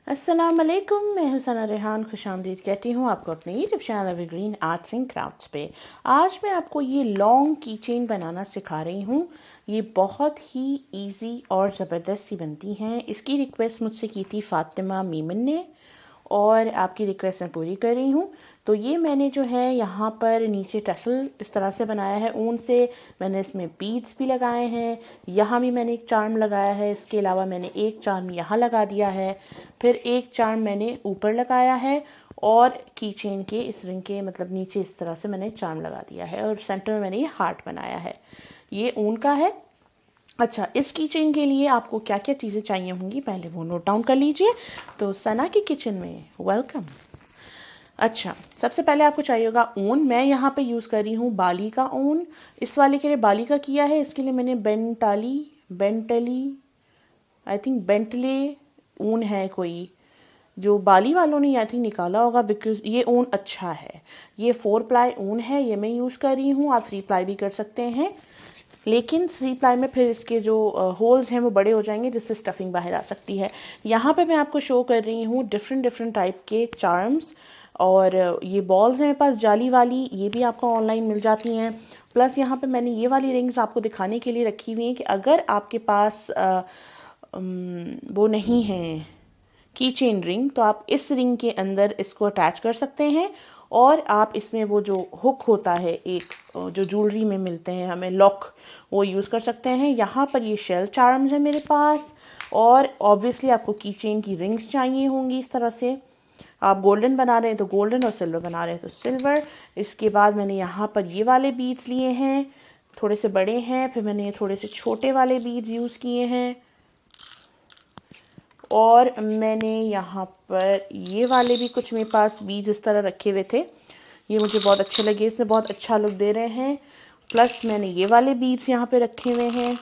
अस्सलाम वालेकुम, मैं हुसैना रेहान खुशामदीद कहती हूँ आपको अपने YouTube channel evergreen arts and crafts पे। आज मैं आपको ये लॉन्ग की चेन बनाना सिखा रही हूँ। ये बहुत ही इजी और ज़बरदस्त सी बनती हैं। इसकी रिक्वेस्ट मुझसे की थी फ़ातिमा मीमन ने और आपकी रिक्वेस्ट मैं पूरी कर रही हूँ। तो ये मैंने जो है यहाँ पर नीचे टसल इस तरह से बनाया है ऊन से। मैंने इसमें बीड्स भी लगाए हैं, यहाँ भी मैंने एक चार्म लगाया है। इसके अलावा मैंने एक चार्म यहाँ लगा दिया है, फिर एक चार्म मैंने ऊपर लगाया है और की चेन के इस रिंग के मतलब नीचे इस तरह से मैंने चार्म लगा दिया है और सेंटर में मैंने ये हार्ट बनाया है। ये ऊन का है। अच्छा, इस किचन के लिए आपको क्या क्या चीज़ें चाहिए होंगी पहले वो नोट डाउन कर लीजिए। तो सना की किचन में वेलकम। अच्छा, सबसे पहले आपको चाहिए होगा ऊन। मैं यहाँ पे यूज़ कर रही हूँ बाली का ऊन। इस वाले के लिए बाली का किया है। इसके लिए मैंने बेंटली आई थिंक बेंटले ऊन है कोई, जो बाली वालों ने आई थिंक निकाला होगा, बिकॉज ये ऊन अच्छा है। ये 4 प्लाई ऊन है, ये मैं यूज़ कर रही हूँ। आप 3 प्लाई भी कर सकते हैं, लेकिन 3 प्लाई में फिर इसके जो होल्स हैं वो बड़े हो जाएंगे, जिससे स्टफिंग बाहर आ सकती है। यहाँ पे मैं आपको शो कर रही हूँ डिफरेंट डिफरेंट टाइप के चार्म्स। और ये बॉल्स हैं मेरे पास जाली वाली, ये भी आपको ऑनलाइन मिल जाती हैं। प्लस यहाँ पे मैंने ये वाली रिंग्स आपको दिखाने के लिए रखी हुई हैं कि अगर आपके पास वो नहीं है की चेन रिंग, तो आप इस रिंग के अंदर इसको अटैच कर सकते हैं। और आप इसमें वो जो हुक होता है एक, जो ज्वेलरी में मिलते हैं हमें लॉक, वो यूज़ कर सकते हैं। यहाँ पर ये शेल चार्म्स है मेरे पास। और ऑब्वियसली आपको की चेन की रिंग्स चाहिए होंगी इस तरह से। आप गोल्डन बना रहे हैं तो गोल्डन और सिल्वर बना रहे हैं तो सिल्वर। इसके बाद मैंने यहाँ पर ये वाले बीड्स लिए हैं, थोड़े से बड़े हैं। फिर मैंने ये थोड़े से छोटे वाले बीड्स यूज़ किए हैं। और मैंने यहाँ पर ये वाले भी कुछ मेरे पास बीज इस तरह रखे हुए थे, ये मुझे बहुत अच्छे लगे, इससे बहुत अच्छा लुक दे रहे हैं। प्लस मैंने ये वाले बीड्स यहाँ पे रखे हुए हैं।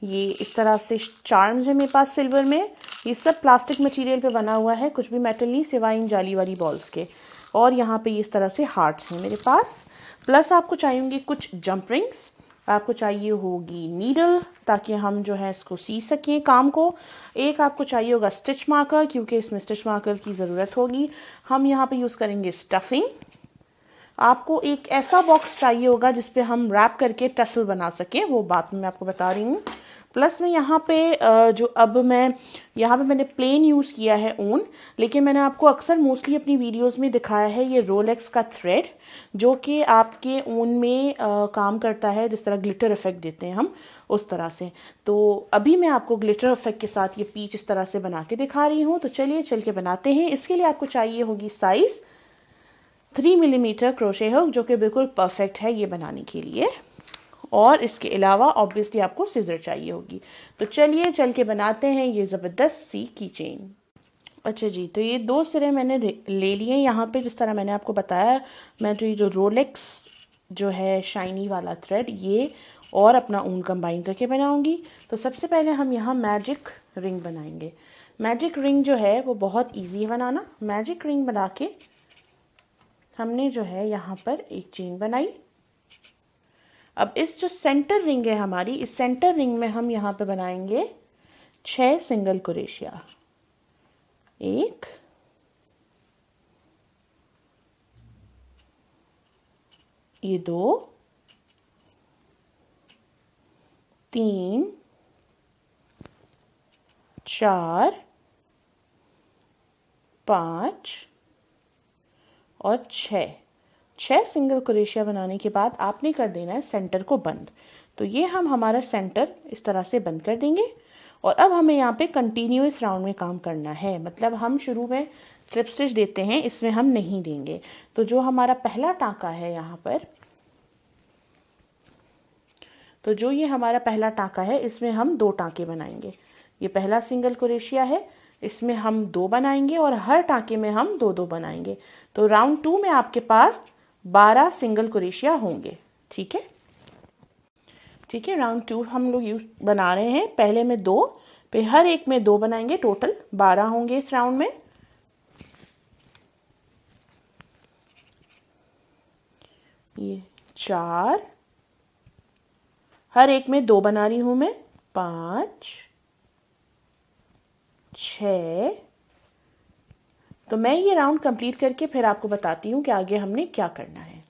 ये इस तरह से चार्म्स है मेरे पास सिल्वर में। ये सब प्लास्टिक मटेरियल पे बना हुआ है, कुछ भी मेटल नहीं सिवाय इन जाली वाली बॉल्स के। और यहाँ पे इस तरह से हार्ट्स हैं मेरे पास। प्लस आपको चाहिए होंगे कुछ जंप रिंग्स, आपको चाहिए होगी नीडल ताकि हम जो है इसको सी सकें काम को। एक आपको चाहिए होगा स्टिच मार्कर, क्योंकि इसमें स्टिच मार्कर की ज़रूरत होगी। हम यहाँ पे यूज़ करेंगे स्टफिंग। आपको एक ऐसा बॉक्स चाहिए होगा जिस पे हम रैप करके टसल बना सकें, वो बात मैं आपको बता रही हूँ। प्लस में यहाँ पे जो अब मैं यहाँ पे मैंने प्लेन यूज़ किया है ऊन, लेकिन मैंने आपको अक्सर मोस्टली अपनी वीडियोस में दिखाया है ये रोलेक्स का थ्रेड, जो कि आपके ऊन में काम करता है, जिस तरह ग्लिटर इफेक्ट देते हैं हम उस तरह से। तो अभी मैं आपको ग्लिटर इफेक्ट के साथ ये पीच इस तरह से बना के दिखा रही हूँ। तो चलिए चल के बनाते हैं। इसके लिए आपको चाहिए होगी साइज़ 3 मिलीमीटर क्रोशे हुक, जो कि बिल्कुल परफेक्ट है ये बनाने के लिए। और इसके अलावा ऑब्वियसली आपको सिजर चाहिए होगी। तो चलिए चल के बनाते हैं ये ज़बरदस्त सी की चेन। अच्छा जी, तो ये 2 सिरे मैंने ले लिए यहाँ पे, जिस तरह मैंने आपको बताया। मैं जो ये जो रोलेक्स जो है शाइनी वाला थ्रेड, ये और अपना ऊन कंबाइन करके बनाऊंगी। तो सबसे पहले हम यहाँ मैजिक रिंग बनाएंगे। मैजिक रिंग जो है वो बहुत ईजी है बनाना। मैजिक रिंग बना के हमने जो है यहाँ पर एक चेन बनाई। अब इस जो सेंटर रिंग है हमारी, इस सेंटर रिंग में हम यहाँ पे बनाएंगे 6 सिंगल क्रोशिया। 1, 2, 3, 4, 5 और 6 सिंगल क्रोशिया बनाने के बाद आपने कर देना है सेंटर को बंद। तो ये हम हमारा सेंटर इस तरह से बंद कर देंगे। और अब हमें यहाँ पे कंटिन्यूस राउंड में काम करना है, मतलब हम शुरू में स्लिप स्टिच देते हैं, इसमें हम नहीं देंगे। तो जो हमारा पहला टाँका है यहाँ पर, तो जो ये हमारा पहला टाँका है, इसमें हम 2 टाँके बनाएंगे। ये पहला सिंगल क्रोशिया है, इसमें हम 2 बनाएंगे और हर टाँके में हम 2-2 बनाएंगे। तो राउंड 2 में आपके पास 12 सिंगल क्रोशिया होंगे। ठीक है, ठीक है। राउंड 2 हम लोग यूज बना रहे हैं। पहले में 2, फिर हर एक में 2 बनाएंगे, टोटल 12 होंगे इस राउंड में। ये 4, हर एक में 2 बना रही हूं मैं, 5, 6। तो मैं ये राउंड कंप्लीट करके फिर आपको बताती हूँ कि आगे हमने क्या करना है।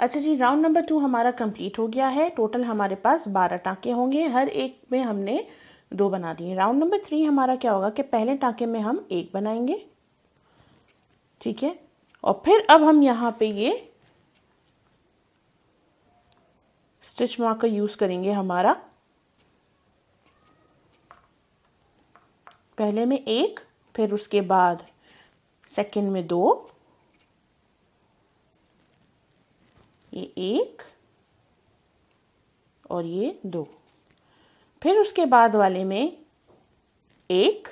अच्छा जी, राउंड नंबर 2 हमारा कंप्लीट हो गया है। टोटल हमारे पास 12 टाँके होंगे, हर एक में हमने 2 बना दिए। राउंड नंबर 3 हमारा क्या होगा कि पहले टाँके में हम 1 बनाएंगे, ठीक है, और फिर अब हम यहाँ पे ये स्टिच मार्क का यूज़ करेंगे। हमारा पहले में 1, फिर उसके बाद सेकंड में 2, ये 1 और ये 2, फिर उसके बाद वाले में 1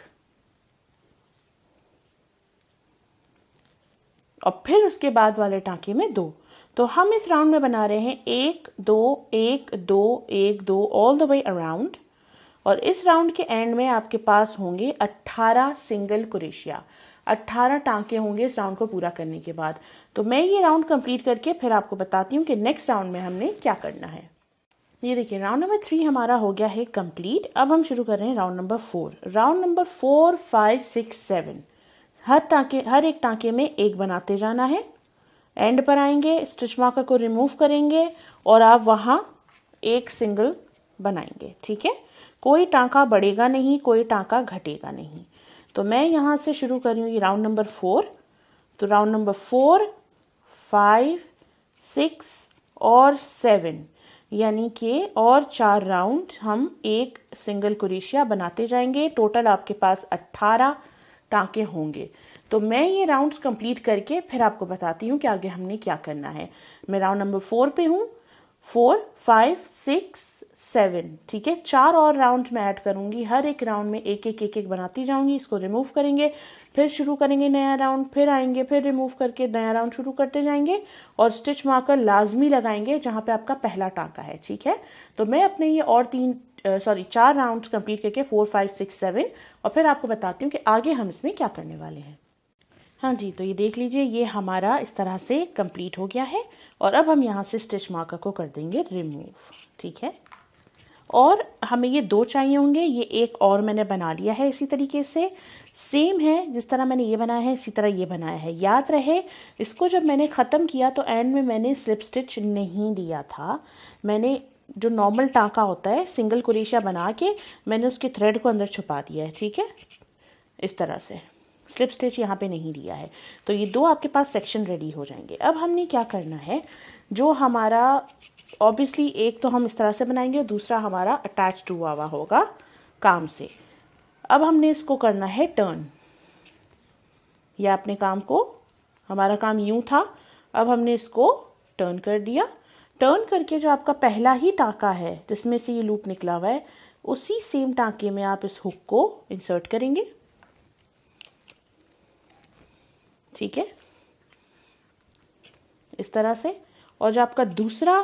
और फिर उसके बाद वाले टाँके में 2। तो हम इस राउंड में बना रहे हैं 1 2 1 2 1 2 ऑल द वे अराउंड, और इस राउंड के एंड में आपके पास होंगे 18 सिंगल क्रोशिया, 18 टाँके होंगे इस राउंड को पूरा करने के बाद। तो मैं ये राउंड कंप्लीट करके फिर आपको बताती हूँ कि नेक्स्ट राउंड में हमने क्या करना है। ये देखिए, राउंड नंबर 3 हमारा हो गया है कंप्लीट। अब हम शुरू कर रहे हैं राउंड नंबर 4। राउंड नंबर 4 5 6 7 हर एक टाँके में 1 बनाते जाना है। एंड पर आएंगे, स्टिच मार्कर को रिमूव करेंगे और आप वहाँ 1 सिंगल बनाएंगे, ठीक है। कोई टाँका बढ़ेगा नहीं, कोई टाँका घटेगा नहीं। तो मैं यहाँ से शुरू कर रही हूँ राउंड नंबर 4। तो राउंड नंबर 4 5 6 और 7 यानी कि और 4 राउंड हम 1 सिंगल क्रोशिया बनाते जाएंगे। टोटल आपके पास 18 टाँके होंगे। तो मैं ये राउंड्स कंप्लीट करके फिर आपको बताती हूँ कि आगे हमने क्या करना है। मैं राउंड नंबर 4 पे हूँ, 4 5 6 7, ठीक है। 4 और राउंड मैं ऐड करूँगी, हर एक राउंड में एक एक एक एक बनाती जाऊँगी। इसको रिमूव करेंगे, फिर शुरू करेंगे नया राउंड, फिर आएंगे, फिर रिमूव करके नया राउंड शुरू करते जाएंगे और स्टिच मार्कर लाजमी लगाएंगे जहाँ पे आपका पहला टाँका है, ठीक है। तो मैं अपने ये और 4 राउंड्स कंप्लीट करके 4 5 6 7 और फिर आपको बताती हूँ कि आगे हम इसमें क्या करने वाले हैं। हाँ जी, तो ये देख लीजिए, ये हमारा इस तरह से कंप्लीट हो गया है और अब हम यहाँ से स्टिच मार्कर को कर देंगे रिमूव, ठीक है। और हमें ये 2 चाहिए होंगे, ये एक और मैंने बना लिया है इसी तरीके से। सेम है, जिस तरह मैंने ये बनाया है इसी तरह ये बनाया है। याद रहे, इसको जब मैंने ख़त्म किया तो एंड में मैंने स्लिप स्टिच नहीं दिया था। मैंने जो नॉर्मल टाँका होता है सिंगल क्रोशिया बना के मैंने उसके थ्रेड को अंदर छुपा दिया है, ठीक है, इस तरह से। स्लिप स्टिच यहाँ पे नहीं दिया है। तो ये 2 आपके पास सेक्शन रेडी हो जाएंगे। अब हमने क्या करना है, जो हमारा ऑब्वियसली एक तो हम इस तरह से बनाएंगे और दूसरा हमारा अटैच हुआ हुआ होगा काम से। अब हमने इसको करना है टर्न। या अपने काम को, हमारा काम यूं था, अब हमने इसको टर्न कर दिया। टर्न करके जो आपका पहला ही टाँका है जिसमें से ये लूप निकला हुआ है, उसी सेम टाँके में आप इस हुक को इंसर्ट करेंगे, ठीक है, इस तरह से। और जो आपका दूसरा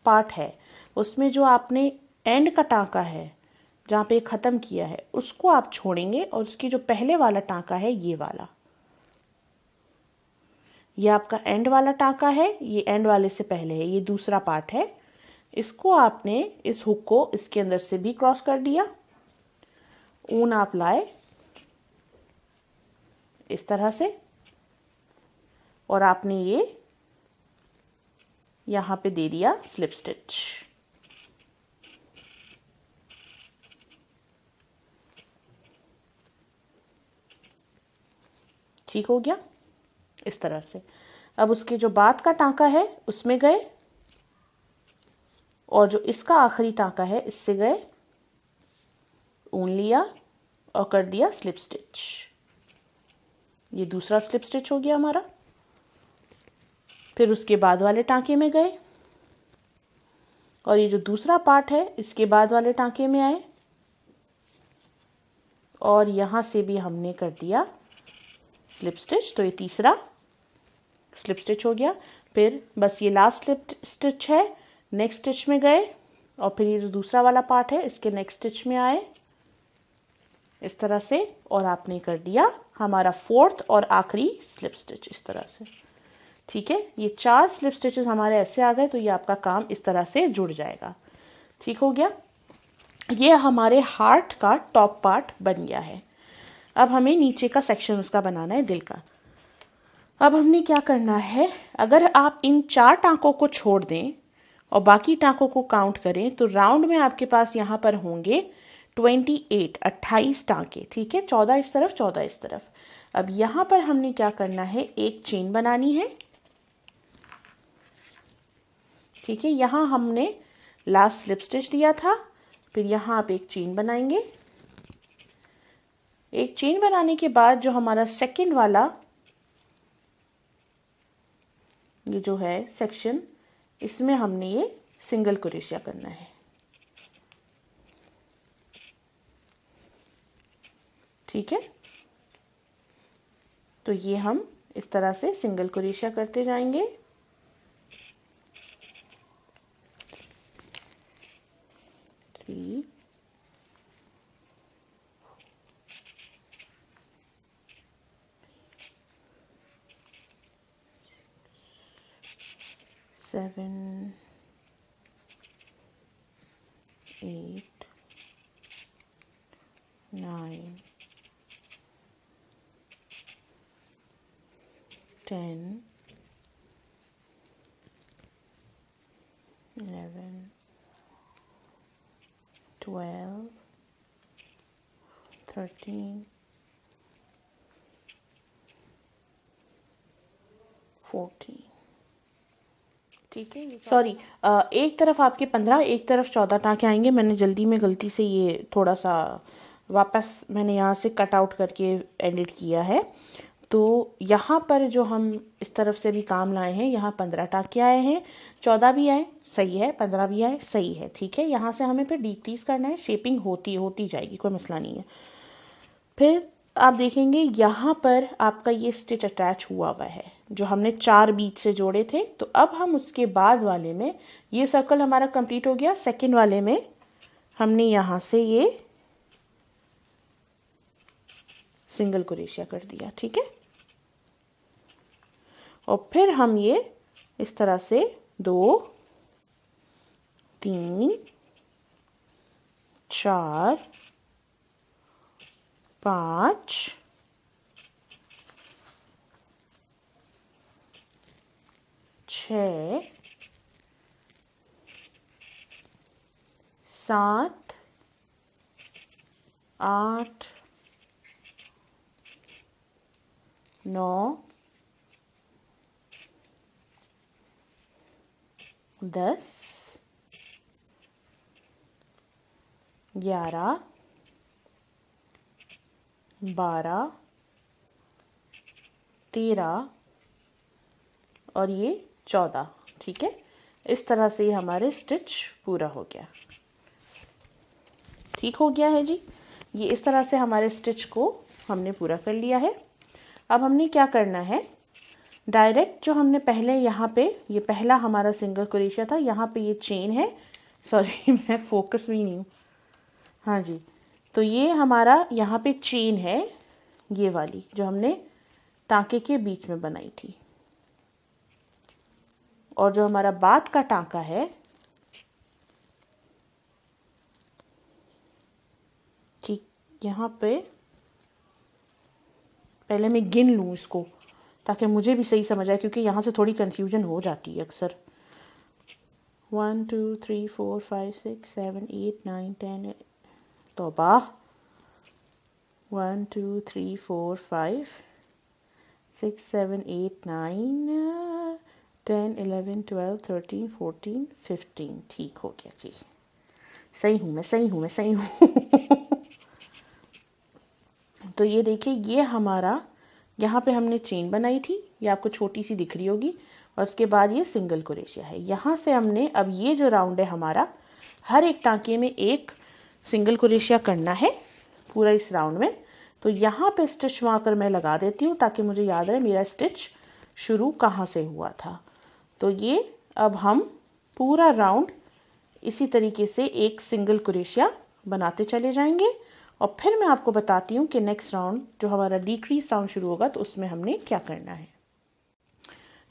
पार्ट है उसमें जो आपने एंड का टाँका है जहाँ पे ख़त्म किया है उसको आप छोड़ेंगे और उसकी जो पहले वाला टाँका है ये वाला, ये आपका एंड वाला टाँका है, ये एंड वाले से पहले है, ये दूसरा पार्ट है। इसको आपने इस हुक को इसके अंदर से भी क्रॉस कर दिया, ऊन आप लाए इस तरह से और आपने ये यहाँ पे दे दिया स्लिप स्टिच, ठीक हो गया इस तरह से। अब उसके जो बाद का टाँका है उसमें गए और जो इसका आखिरी टाँका है इससे गए, ऊन लिया और कर दिया स्लिप स्टिच। ये दूसरा स्लिप स्टिच हो गया हमारा। फिर उसके बाद वाले टाँके में गए और ये जो दूसरा पार्ट है इसके बाद वाले टाँके में आए और यहाँ से भी हमने कर दिया स्लिप स्टिच। तो ये तीसरा स्लिप स्टिच हो गया। फिर बस ये लास्ट स्लिप स्टिच है, नेक्स्ट स्टिच में गए और फिर ये जो दूसरा वाला पार्ट है इसके नेक्स्ट स्टिच में आए इस तरह से और आपने कर दिया हमारा 4th और आखिरी स्लिप स्टिच इस तरह से, ठीक है। ये 4 स्लिप स्टिचेस हमारे ऐसे आ गए तो ये आपका काम इस तरह से जुड़ जाएगा, ठीक हो गया। ये हमारे हार्ट का टॉप पार्ट बन गया है। अब हमें नीचे का सेक्शन उसका बनाना है, दिल का। अब हमने क्या करना है, अगर आप इन 4 टाँकों को छोड़ दें और बाकी टाँकों को काउंट करें तो राउंड में आपके पास यहाँ पर होंगे 28 टाँके, ठीक है। 14 इस तरफ, 14 इस तरफ। अब यहाँ पर हमने क्या करना है, एक चेन बनानी है, ठीक है। यहाँ हमने लास्ट स्लिप स्टिच दिया था, फिर यहाँ आप एक चेन बनाएंगे। एक चेन बनाने के बाद जो हमारा सेकंड वाला ये जो है सेक्शन, इसमें हमने ये सिंगल क्रोशिया करना है, ठीक है। तो ये हम इस तरह से सिंगल क्रोशिया करते जाएंगे। 3 7 8 9 10 11 12 13 14, ठीक है। सॉरी, एक तरफ आपके 15, एक तरफ 14 टाँके आएंगे। मैंने जल्दी में गलती से ये थोड़ा सा वापस मैंने यहाँ से कट आउट करके एडिट किया है। तो यहाँ पर जो हम इस तरफ से भी काम लाए हैं, यहाँ 15 टाँके आए हैं, 14 भी आए, सही है, 15 भी आए, सही है, ठीक है। यहाँ से हमें फिर डिक्रीज करना है, शेपिंग होती जाएगी, कोई मसला नहीं है। फिर आप देखेंगे यहाँ पर आपका ये स्टिच अटैच हुआ है जो हमने 4 बीच से जोड़े थे। तो अब हम उसके बाद वाले में, ये सर्कल हमारा कंप्लीट हो गया। सेकंड वाले में हमने यहाँ से ये सिंगल क्रोशिया कर दिया, ठीक है। और फिर हम ये इस तरह से 2 3 4 5 6 7 8 9 10 11 12 13 और ये 14, ठीक है। इस तरह से हमारे स्टिच पूरा हो गया, ठीक हो गया है जी। ये इस तरह से हमारे स्टिच को हमने पूरा कर लिया है। अब हमने क्या करना है, डायरेक्ट जो हमने पहले यहाँ पे, ये पहला हमारा सिंगल क्रोशिया था, यहाँ पे ये चेन है, सॉरी मैं फोकस भी नहीं हूँ, हाँ जी। तो ये हमारा यहाँ पे चेन है, ये वाली जो हमने टाँके के बीच में बनाई थी। और जो हमारा बाद का टाँका है, ठीक, यहाँ पे पहले मैं गिन लूँ इसको ताकि मुझे भी सही समझ आए, क्योंकि यहाँ से थोड़ी कंफ्यूजन हो जाती है अक्सर। 1 2 3 4 5 6 7 8 9 10, तौबा, 1 2 3 4 5 6 7 8 9 10 11 12 13 14 15, ठीक हो गया जी। सही हूँ मैं। तो ये देखिए, ये हमारा यहाँ पे हमने चेन बनाई थी, ये आपको छोटी सी दिख रही होगी, और उसके बाद ये सिंगल क्रोशिया है। यहाँ से हमने अब ये जो राउंड है हमारा, हर एक टाँके में एक सिंगल क्रोशिया करना है पूरा इस राउंड में। तो यहाँ पे स्टिच मार्कर मैं लगा देती हूँ ताकि मुझे याद रहे मेरा स्टिच शुरू कहाँ से हुआ था। तो ये अब हम पूरा राउंड इसी तरीके से एक सिंगल क्रोशिया बनाते चले जाएंगे, और फिर मैं आपको बताती हूँ कि नेक्स्ट राउंड जो हमारा डिक्रीज राउंड शुरू होगा तो उसमें हमने क्या करना है।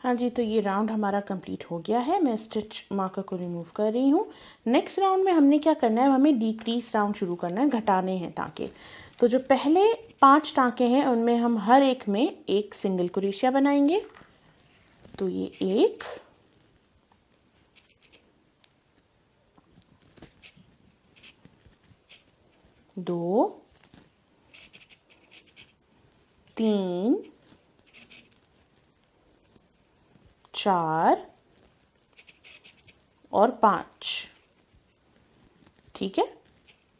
हाँ जी, तो ये राउंड हमारा कंप्लीट हो गया है। मैं स्टिच मार्कर को रिमूव कर रही हूँ। नेक्स्ट राउंड में हमने क्या करना है, हमें डिक्रीज राउंड शुरू करना है, घटाने हैं टाँके। तो जो पहले 5 टाँके हैं उनमें हम हर एक में एक सिंगल क्रोशिया बनाएंगे। तो ये 1, 2, 3, 4 और 5। ठीक है,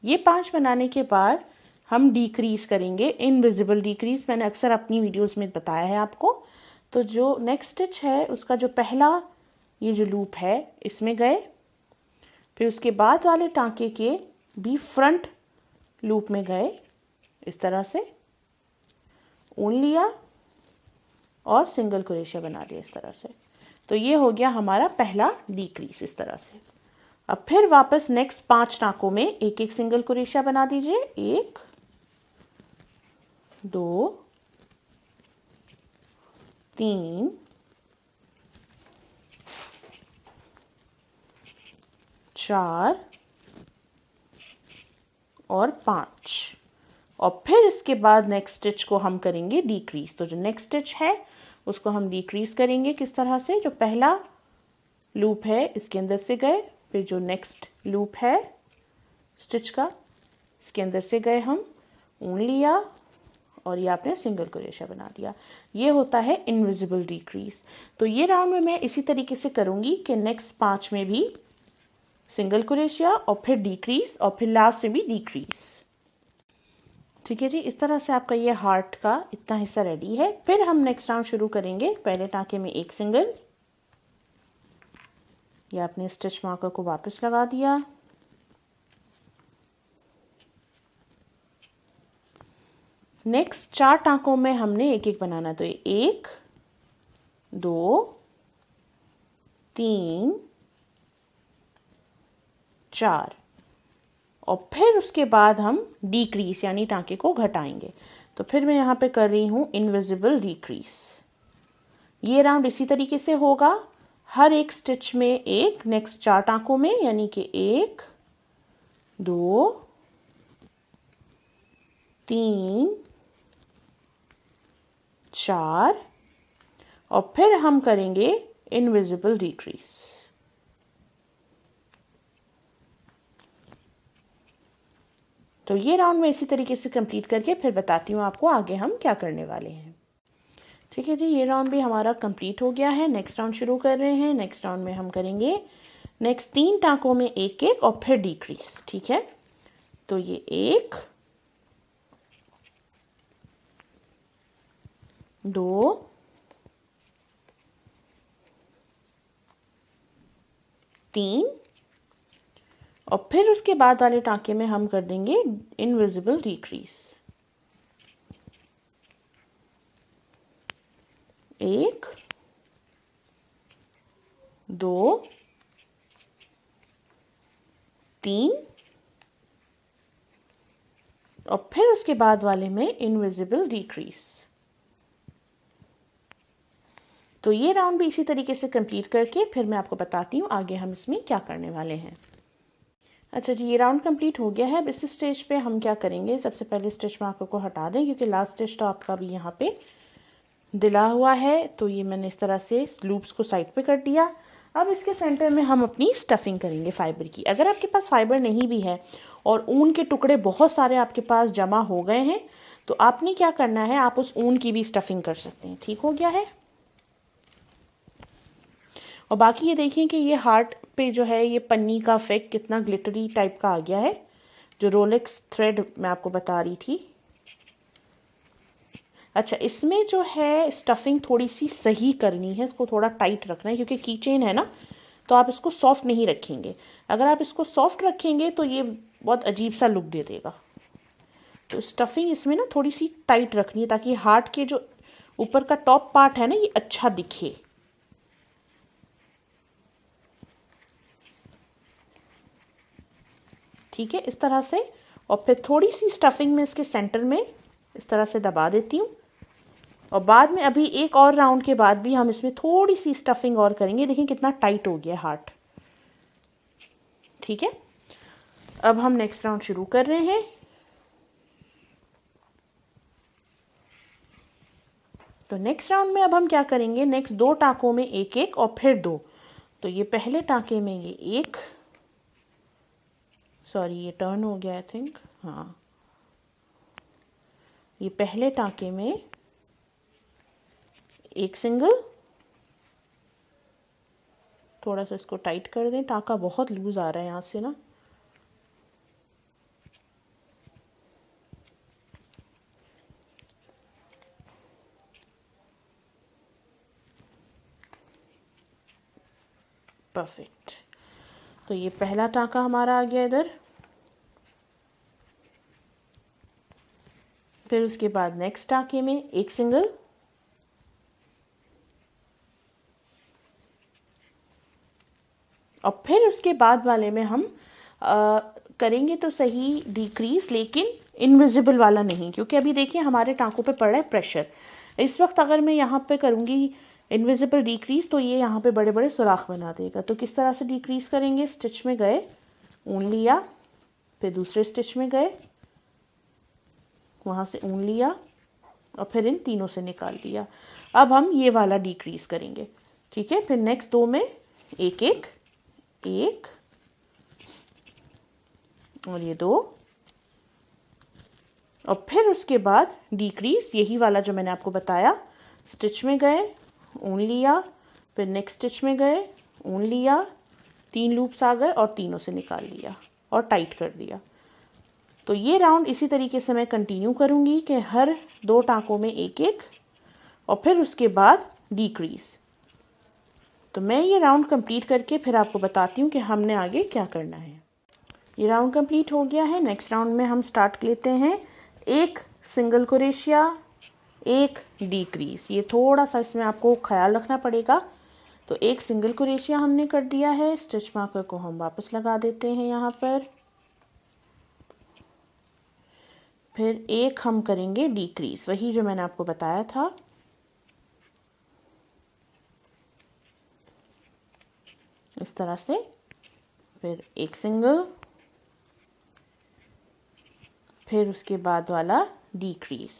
ये 5 बनाने के बाद हम डिक्रीज करेंगे, इनविजिबल डिक्रीज। मैंने अक्सर अपनी वीडियोस में बताया है आपको। तो जो नेक्स्ट स्टिच है उसका जो पहला ये जो लूप है इसमें गए, फिर उसके बाद वाले टांके के भी फ्रंट लूप में गए, इस तरह से ऊन लिया और सिंगल क्रोशिया बना दिया इस तरह से। तो ये हो गया हमारा पहला डिक्रीज इस तरह से। अब फिर वापस नेक्स्ट 5 टांकों में एक एक सिंगल क्रोशिया बना दीजिए। 1, 2, 3, 4 और 5। और फिर इसके बाद नेक्स्ट स्टिच को हम करेंगे डिक्रीज। तो जो नेक्स्ट स्टिच है उसको हम डिक्रीज करेंगे किस तरह से, जो पहला लूप है इसके अंदर से गए, फिर जो नेक्स्ट लूप है स्टिच का इसके अंदर से गए, हम ऊन लिया और ये आपने सिंगल क्रोशिया बना दिया। ये होता है इनविजिबल डिक्रीज। तो ये राउंड में मैं इसी तरीके से करूँगी कि नेक्स्ट 5 में भी सिंगल क्रोशिया और फिर डिक्रीज और फिर लास्ट में भी डिक्रीज। ठीक है जी, इस तरह से आपका ये हार्ट का इतना हिस्सा रेडी है। फिर हम नेक्स्ट राउंड शुरू करेंगे। पहले टाँके में एक सिंगल, या आपने स्टिच मार्कर को वापस लगा दिया। नेक्स्ट 4 टाँकों में हमने एक एक बनाना। तो ये 1, 2, 3, 4 और फिर उसके बाद हम डिक्रीज यानी टाँके को घटाएंगे। तो फिर मैं यहाँ पे कर रही हूँ इनविजिबल डिक्रीज। ये राउंड इसी तरीके से होगा, हर एक स्टिच में एक, नेक्स्ट 4 टाँकों में यानी कि 1, 2, 3, 4 और फिर हम करेंगे इनविजिबल डिक्रीज। तो ये राउंड में इसी तरीके से कंप्लीट करके फिर बताती हूँ आपको आगे हम क्या करने वाले हैं। ठीक है जी, ये राउंड भी हमारा कंप्लीट हो गया है। नेक्स्ट राउंड शुरू कर रहे हैं। नेक्स्ट राउंड में हम करेंगे नेक्स्ट 3 टाँकों में एक एक और फिर डिक्रीज। ठीक है, तो ये 1, 2, 3 और फिर उसके बाद वाले टाँके में हम कर देंगे इनविजिबल डिक्रीज। 1, 2, 3 और फिर उसके बाद वाले में इनविजिबल डिक्रीज। तो ये राउंड भी इसी तरीके से कंप्लीट करके फिर मैं आपको बताती हूँ आगे हम इसमें क्या करने वाले हैं। अच्छा जी, ये राउंड कंप्लीट हो गया है। अब इस स्टेज पे हम क्या करेंगे, सबसे पहले स्टिच मार्कर को हटा दें क्योंकि लास्ट स्टिच तो आपका भी यहाँ पे दिला हुआ है। तो ये मैंने इस तरह से लूप्स को साइड पे कर दिया। अब इसके सेंटर में हम अपनी स्टफिंग करेंगे फाइबर की। अगर आपके पास फाइबर नहीं भी है और ऊन के टुकड़े बहुत सारे आपके पास जमा हो गए हैं तो आपने क्या करना है, आप उस ऊन की भी स्टफिंग कर सकते हैं। ठीक हो गया है। और बाकी ये देखिए कि ये हार्ट पे जो है ये पन्नी का इफेक्ट कितना ग्लिटरी टाइप का आ गया है, जो रोलेक्स थ्रेड मैं आपको बता रही थी। अच्छा, इसमें जो है स्टफिंग थोड़ी सी सही करनी है, इसको थोड़ा टाइट रखना है क्योंकि की चेन है ना, तो आप इसको सॉफ्ट नहीं रखेंगे। अगर आप इसको सॉफ्ट रखेंगे तो ये बहुत अजीब सा लुक दे देगा। तो स्टफिंग इसमें ना थोड़ी सी टाइट रखनी है ताकि हार्ट के जो ऊपर का टॉप पार्ट है ना ये अच्छा दिखे। ठीक है, इस तरह से। और फिर थोड़ी सी स्टफिंग में इसके सेंटर में इस तरह से दबा देती हूँ। और बाद में अभी एक और राउंड के बाद भी हम इसमें थोड़ी सी स्टफिंग और करेंगे। देखिए कितना टाइट हो गया हार्ट। ठीक है, अब हम नेक्स्ट राउंड शुरू कर रहे हैं। तो नेक्स्ट राउंड में अब हम क्या करेंगे, नेक्स्ट 2 टाँकों में एक एक और फिर 2। तो ये पहले टाँके में ये एक, सॉरी ये टर्न हो गया आई थिंक, हाँ ये पहले टाँके में एक सिंगल, थोड़ा सा इसको टाइट कर दें, टाँका बहुत लूज आ रहा है यहाँ से ना, परफेक्ट। तो ये पहला टाँका हमारा आ गया इधर, फिर उसके बाद नेक्स्ट टाँके में एक सिंगल, और फिर उसके बाद वाले में हम करेंगे तो सही डिक्रीज, लेकिन इनविजिबल वाला नहीं, क्योंकि अभी देखिए हमारे टाँकों पे पड़ रहा है प्रेशर। इस वक्त अगर मैं यहाँ पे करूँगी इनविजिबल डिक्रीज तो ये यहाँ पे बड़े बड़े सुराख बना देगा। तो किस तरह से डिक्रीज करेंगे, स्टिच में गए, ऊन लिया, फिर दूसरे स्टिच में गए, वहाँ से ऊन लिया और फिर इन तीनों से निकाल लिया। अब हम ये वाला डिक्रीज करेंगे, ठीक है। फिर नेक्स्ट 2 में एक एक, एक और ये 2, और फिर उसके बाद डिक्रीज यही वाला जो मैंने आपको बताया, स्टिच में गए, ऊन लिया, फिर नेक्स्ट स्टिच में गए, ऊन लिया, 3 लूप्स आ गए और तीनों से निकाल लिया और टाइट कर दिया। तो ये राउंड इसी तरीके से मैं कंटिन्यू करूँगी कि हर 2 टाँकों में एक एक और फिर उसके बाद डिक्रीज। तो मैं ये राउंड कंप्लीट करके फिर आपको बताती हूँ कि हमने आगे क्या करना है। ये राउंड कंप्लीट हो गया है। नेक्स्ट राउंड में हम स्टार्ट लेते हैं, एक सिंगल क्रोशिया, एक डिक्रीज। ये थोड़ा सा इसमें आपको ख्याल रखना पड़ेगा। तो एक सिंगल क्रोशिया हमने कर दिया है, स्टिच मार्कर को हम वापस लगा देते हैं यहाँ पर, फिर एक हम करेंगे डिक्रीज, वही जो मैंने आपको बताया था। इस तरह से, फिर एक सिंगल, फिर उसके बाद वाला डिक्रीज,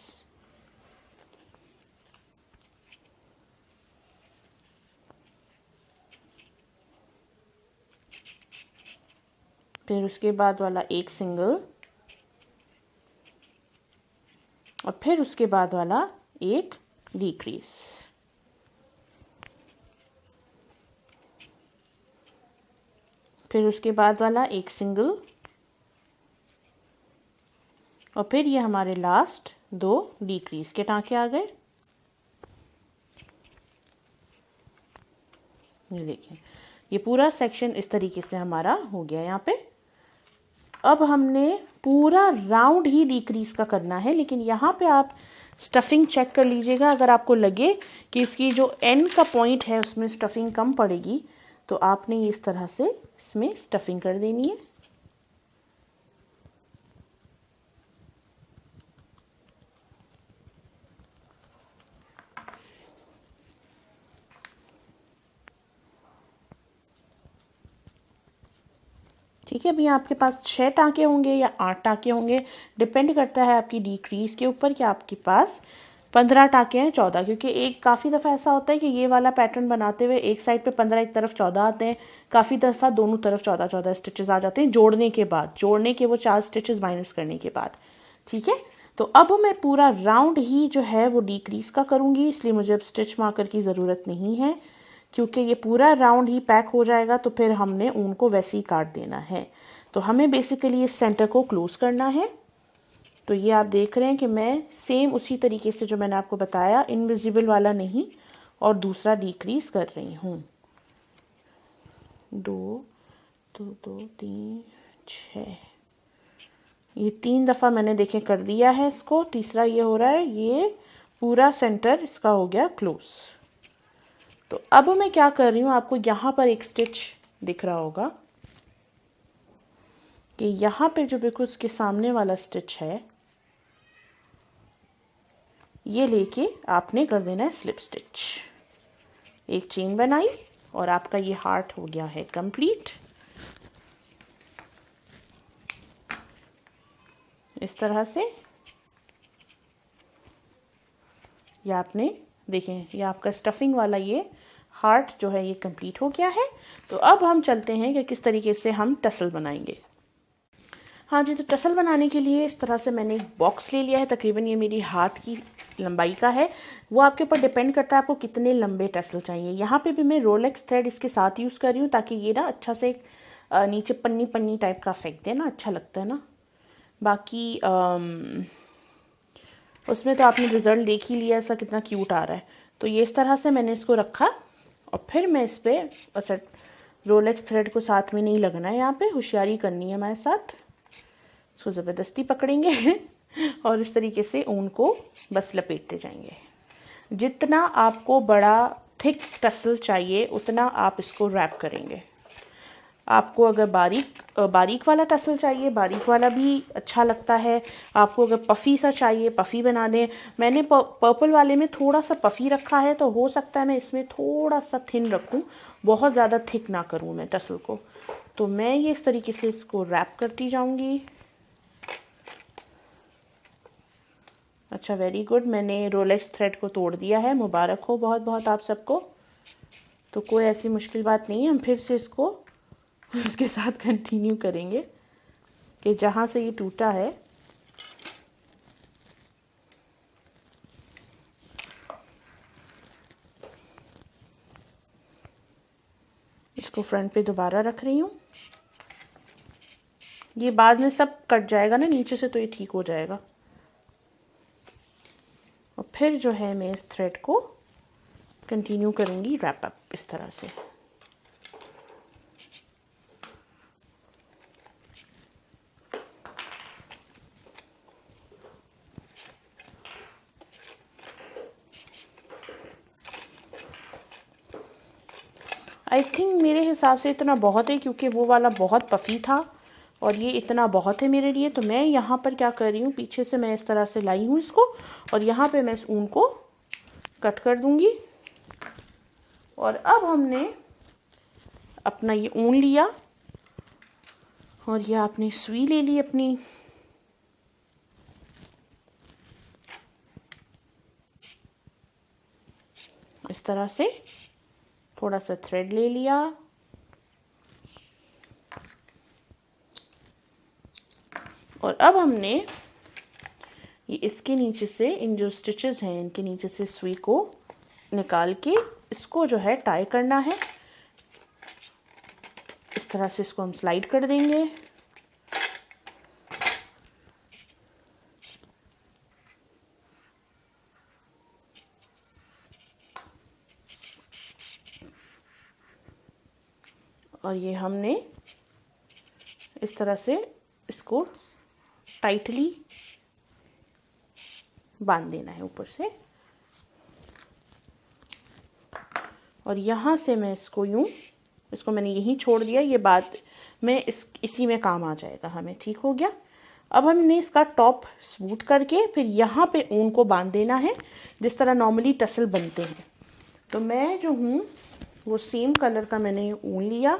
फिर उसके बाद वाला एक सिंगल, और फिर उसके बाद वाला एक डिक्रीज। फिर उसके बाद वाला एक सिंगल, और फिर ये हमारे लास्ट 2 डिक्रीज के टाँके आ गए। ये देखिए, ये पूरा सेक्शन इस तरीके से हमारा हो गया यहाँ पे। अब हमने पूरा राउंड ही डिक्रीज का करना है, लेकिन यहाँ पे आप स्टफिंग चेक कर लीजिएगा। अगर आपको लगे कि इसकी जो एंड का पॉइंट है उसमें स्टफिंग कम पड़ेगी तो आपने इस तरह से इसमें स्टफिंग कर देनी है। ठीक है, अभी आपके पास 6 टाँके होंगे या 8 टाँके होंगे, डिपेंड करता है आपकी डिक्रीज के ऊपर कि आपके पास 15 टाँके हैं 14, क्योंकि एक काफ़ी दफ़ा ऐसा होता है कि ये वाला पैटर्न बनाते हुए एक साइड पे 15 एक तरफ 14 आते हैं, काफ़ी दफ़ा दोनों तरफ 14 स्टिचेस आ जाते हैं जोड़ने के बाद, जोड़ने के वो 4 स्टिचेस माइनस करने के बाद। ठीक है, तो अब मैं पूरा राउंड ही जो है वो डिक्रीज का करूँगी, इसलिए मुझे अब स्टिच मार्कर की ज़रूरत नहीं है, क्योंकि ये पूरा राउंड ही पैक हो जाएगा तो फिर हमने ऊन को वैसे ही काट देना है। तो हमें बेसिकली इस सेंटर को क्लोज करना है। तो ये आप देख रहे हैं कि मैं सेम उसी तरीके से जो मैंने आपको बताया, इनविजिबल वाला नहीं, और दूसरा डिक्रीज कर रही हूँ। 2 2 2 3 6, ये 3 दफ़ा मैंने देखें कर दिया है इसको, तीसरा ये हो रहा है, ये पूरा सेंटर इसका हो गया क्लोज। तो अब मैं क्या कर रही हूँ, आपको यहाँ पर एक स्टिच दिख रहा होगा कि यहाँ पे जो बिल्कुल उसके सामने वाला स्टिच है ये लेके आपने कर देना है स्लिप स्टिच। एक चेन बनाई और आपका ये हार्ट हो गया है कंप्लीट। इस तरह से ये आपने देखें ये आपका स्टफिंग वाला ये हार्ट जो है ये कंप्लीट हो गया है। तो अब हम चलते हैं कि किस तरीके से हम टसल बनाएंगे। हाँ जी, तो टसल बनाने के लिए इस तरह से मैंने एक बॉक्स ले लिया है, तकरीबन ये मेरी हाथ की लंबाई का है। वो आपके ऊपर डिपेंड करता है आपको कितने लंबे टसल चाहिए। यहाँ पे भी मैं रोलेक्स थ्रेड इसके साथ यूज़ कर रही हूँ ताकि ये ना अच्छा से नीचे पन्नी पन्नी टाइप का इफेक्ट दे ना, अच्छा लगता है ना। बाकी उसमें तो आपने रिज़ल्ट देख ही लिया, ऐसा कितना क्यूट आ रहा है। तो ये इस तरह से मैंने इसको रखा और फिर मैं इस पर अच्छा रोलेक्स थ्रेड को साथ में नहीं लगना है, यहाँ पे होशियारी करनी है हमारे साथ। इसको ज़बरदस्ती पकड़ेंगे और इस तरीके से ऊन को बस लपेटते जाएंगे। जितना आपको बड़ा थिक टसल चाहिए उतना आप इसको रैप करेंगे। आपको अगर बारीक वाला टसल चाहिए, बारीक वाला भी अच्छा लगता है। आपको अगर पफ़ी सा चाहिए, पफ़ी बना दें। मैंने पर्पल वाले में थोड़ा सा पफ़ी रखा है, तो हो सकता है मैं इसमें थोड़ा सा थिन रखूं, बहुत ज़्यादा थिक ना करूं मैं टसल को। तो मैं ये इस तरीके से इसको रैप करती जाऊंगी। अच्छा, वेरी गुड, मैंने रोलेक्स थ्रेड को तोड़ दिया है, मुबारक हो बहुत बहुत आप सबको। तो कोई ऐसी मुश्किल बात नहीं है, हम फिर से इसको उसके साथ कंटिन्यू करेंगे कि जहाँ से ये टूटा है इसको फ्रंट पे दोबारा रख रही हूँ। ये बाद में सब कट जाएगा ना नीचे से, तो ये ठीक हो जाएगा। और फिर जो है मैं इस थ्रेड को कंटिन्यू करूँगी रैप अप इस तरह से। आई थिंक मेरे हिसाब से इतना बहुत है, क्योंकि वो वाला बहुत पफ़ी था और ये इतना बहुत है मेरे लिए। तो मैं यहाँ पर क्या कर रही हूँ, पीछे से मैं इस तरह से लाई हूँ इसको और यहाँ पे मैं इस ऊन को कट कर दूँगी। और अब हमने अपना ये ऊन लिया और ये आपने सुई ले ली अपनी। इस तरह से थोड़ा सा थ्रेड ले लिया और अब हमने ये इसके नीचे से इन जो स्टिचेस हैं इनके नीचे से सुई को निकाल के इसको जो है टाई करना है। इस तरह से इसको हम स्लाइड कर देंगे। और ये हमने इस तरह से इसको टाइटली बांध देना है ऊपर से। और यहाँ से मैं इसको इसको मैंने यहीं छोड़ दिया, ये बात में इसी में काम आ जाएगा हमें। ठीक हो गया। अब हमने इसका टॉप स्मूथ करके फिर यहाँ पे ऊन को बांध देना है जिस तरह नॉर्मली टसल बनते हैं। तो मैं जो हूँ वो सेम कलर का मैंने ऊन लिया